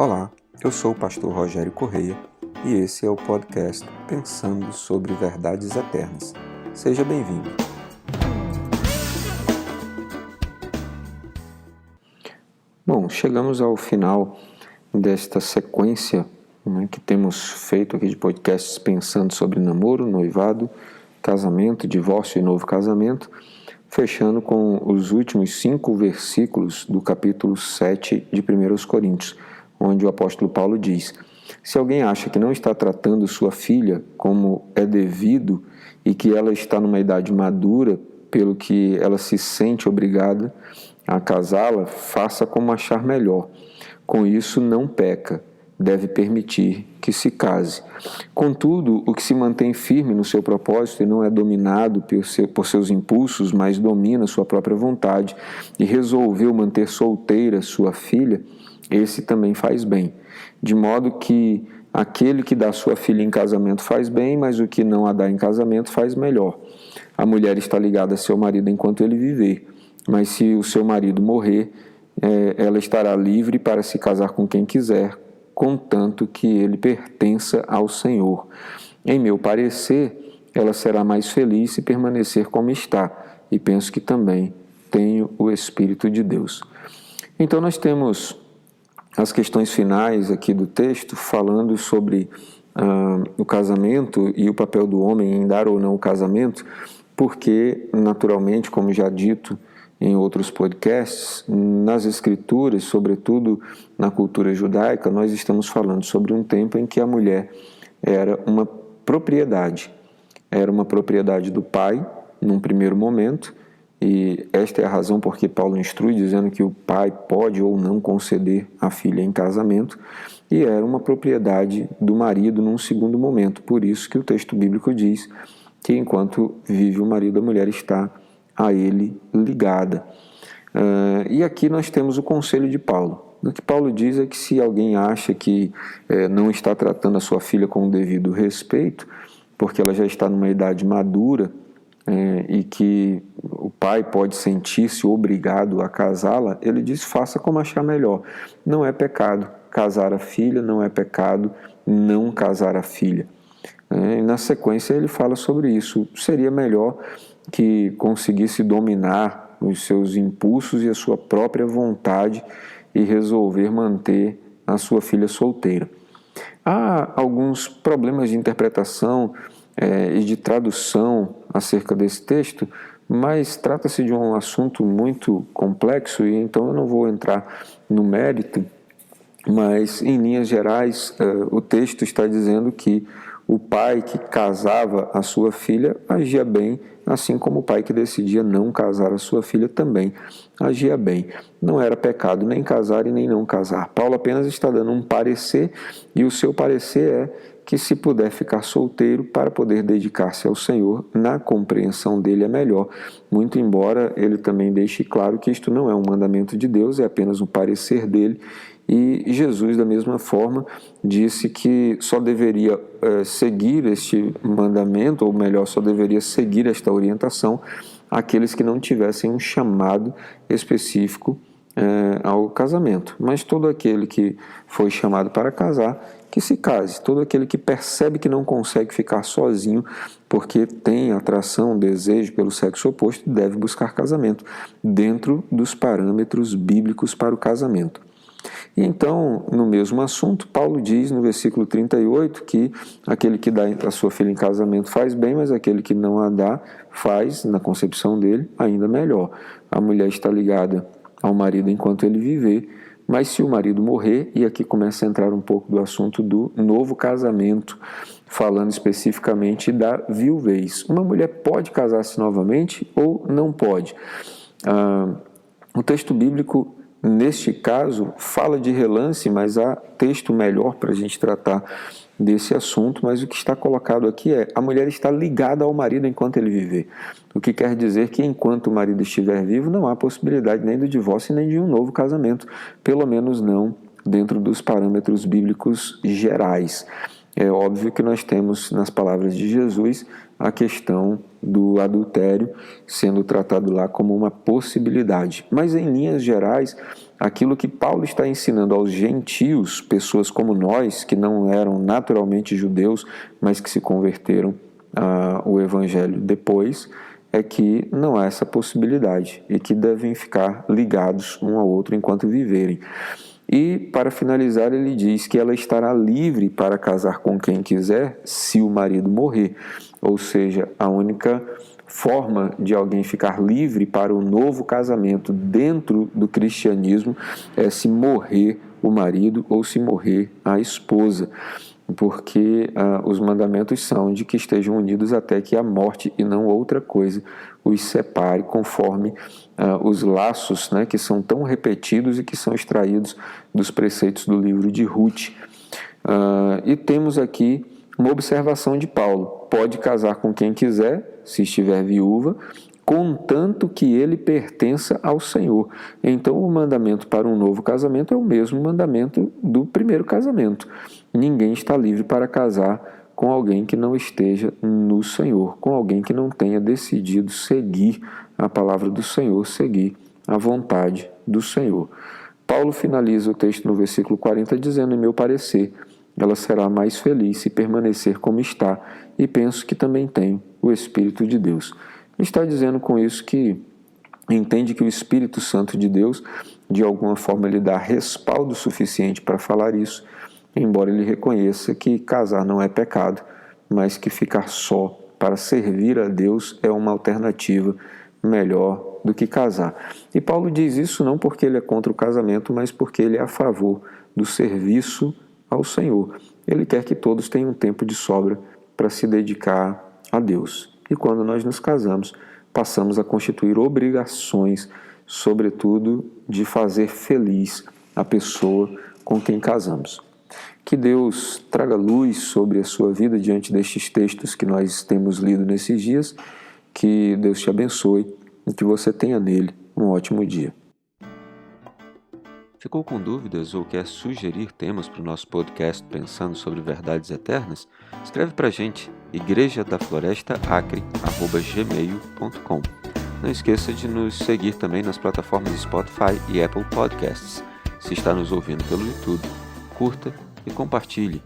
Olá, eu sou o pastor Rogério Correia e esse é o podcast Pensando sobre Verdades Eternas. Seja bem-vindo. Bom, chegamos ao final desta sequência que temos feito aqui de podcasts pensando sobre namoro, noivado, casamento, divórcio e novo casamento, fechando com os últimos 5 versículos do capítulo 7 de 1 Coríntios, onde o apóstolo Paulo diz: se alguém acha que não está tratando sua filha como é devido e que ela está numa idade madura, pelo que ela se sente obrigada a casá-la, faça como achar melhor. Com isso não peca, deve permitir que se case. Contudo, o que se mantém firme no seu propósito e não é dominado por seus impulsos, mas domina sua própria vontade e resolveu manter solteira sua filha, esse também faz bem. De modo que aquele que dá sua filha em casamento faz bem, mas o que não a dá em casamento faz melhor. A mulher está ligada a seu marido enquanto ele viver, mas se o seu marido morrer, ela estará livre para se casar com quem quiser, contanto que ele pertença ao Senhor. Em meu parecer, ela será mais feliz se permanecer como está, e penso que também tenho o Espírito de Deus. Então nós temos as questões finais aqui do texto falando sobre o casamento e o papel do homem em dar ou não o casamento, porque naturalmente, como já dito em outros podcasts, nas escrituras, sobretudo na cultura judaica, nós estamos falando sobre um tempo em que a mulher era uma propriedade do pai num primeiro momento, e esta é a razão por que Paulo instrui dizendo que o pai pode ou não conceder a filha em casamento, e era uma propriedade do marido num segundo momento. Por isso que o texto bíblico diz que enquanto vive o marido, a mulher está a ele ligada. E aqui nós temos o conselho de Paulo. O que Paulo diz é que se alguém acha que não está tratando a sua filha com o devido respeito, porque ela já está numa idade madura, e que o pai pode sentir-se obrigado a casá-la, ele diz: faça como achar melhor. Não é pecado casar a filha, não é pecado não casar a filha. E na sequência ele fala sobre isso. Seria melhor que conseguisse dominar os seus impulsos e a sua própria vontade e resolver manter a sua filha solteira. Há alguns problemas de interpretação e de tradução acerca desse texto, mas trata-se de um assunto muito complexo e então eu não vou entrar no mérito, mas em linhas gerais o texto está dizendo que o pai que casava a sua filha agia bem, assim como o pai que decidia não casar a sua filha também agia bem. Não era pecado nem casar e nem não casar. Paulo apenas está dando um parecer, e o seu parecer é que se puder ficar solteiro para poder dedicar-se ao Senhor, na compreensão dele é melhor. Muito embora ele também deixe claro que isto não é um mandamento de Deus, é apenas um parecer dele. E Jesus, da mesma forma, disse que só deveria seguir este mandamento, ou melhor, só deveria seguir esta orientação aqueles que não tivessem um chamado específico ao casamento. Mas todo aquele que foi chamado para casar, que se case. Todo aquele que percebe que não consegue ficar sozinho porque tem atração, desejo pelo sexo oposto, deve buscar casamento, dentro dos parâmetros bíblicos para o casamento. E então, no mesmo assunto, Paulo diz no versículo 38 que aquele que dá a sua filha em casamento faz bem, mas aquele que não a dá faz, na concepção dele, ainda melhor. A mulher está ligada ao marido enquanto ele viver, mas se o marido morrer, e aqui começa a entrar um pouco do assunto do novo casamento, falando especificamente da viuvez. Uma mulher pode casar-se novamente ou não pode? O texto bíblico, neste caso, fala de relance, mas há texto melhor para a gente tratar desse assunto, mas o que está colocado aqui é: a mulher está ligada ao marido enquanto ele viver. O que quer dizer que enquanto o marido estiver vivo, não há possibilidade nem do divórcio nem de um novo casamento, pelo menos não dentro dos parâmetros bíblicos gerais. É óbvio que nós temos, nas palavras de Jesus, a questão do adultério sendo tratado lá como uma possibilidade. Mas, em linhas gerais, aquilo que Paulo está ensinando aos gentios, pessoas como nós, que não eram naturalmente judeus, mas que se converteram ao evangelho depois, é que não há essa possibilidade e que devem ficar ligados um ao outro enquanto viverem. E, para finalizar, ele diz que ela estará livre para casar com quem quiser se o marido morrer. Ou seja, a única forma de alguém ficar livre para o novo casamento dentro do cristianismo é se morrer o marido ou se morrer a esposa. Porque os mandamentos são de que estejam unidos até que a morte e não outra coisa os separe, conforme os laços, né, que são tão repetidos e que são extraídos dos preceitos do livro de Ruth. E temos aqui uma observação de Paulo: pode casar com quem quiser, se estiver viúva, contanto que ele pertença ao Senhor. Então, o mandamento para um novo casamento é o mesmo mandamento do primeiro casamento. Ninguém está livre para casar com alguém que não esteja no Senhor, com alguém que não tenha decidido seguir a palavra do Senhor, seguir a vontade do Senhor. Paulo finaliza o texto no versículo 40 dizendo: em meu parecer, ela será mais feliz se permanecer como está, e penso que também tem o Espírito de Deus. Ele está dizendo com isso que entende que o Espírito Santo de Deus, de alguma forma, lhe dá respaldo suficiente para falar isso, embora ele reconheça que casar não é pecado, mas que ficar só para servir a Deus é uma alternativa melhor do que casar. E Paulo diz isso não porque ele é contra o casamento, mas porque ele é a favor do serviço ao Senhor. Ele quer que todos tenham tempo de sobra para se dedicar a Deus. E quando nós nos casamos, passamos a constituir obrigações, sobretudo de fazer feliz a pessoa com quem casamos. Que Deus traga luz sobre a sua vida diante destes textos que nós temos lido nesses dias. Que Deus te abençoe e que você tenha nele um ótimo dia. Ficou com dúvidas ou quer sugerir temas para o nosso podcast Pensando sobre Verdades Eternas? Escreve para a gente, igrejadaflorestaacre@gmail.com. Não esqueça de nos seguir também nas plataformas Spotify e Apple Podcasts. Se está nos ouvindo pelo YouTube, curta e compartilhe.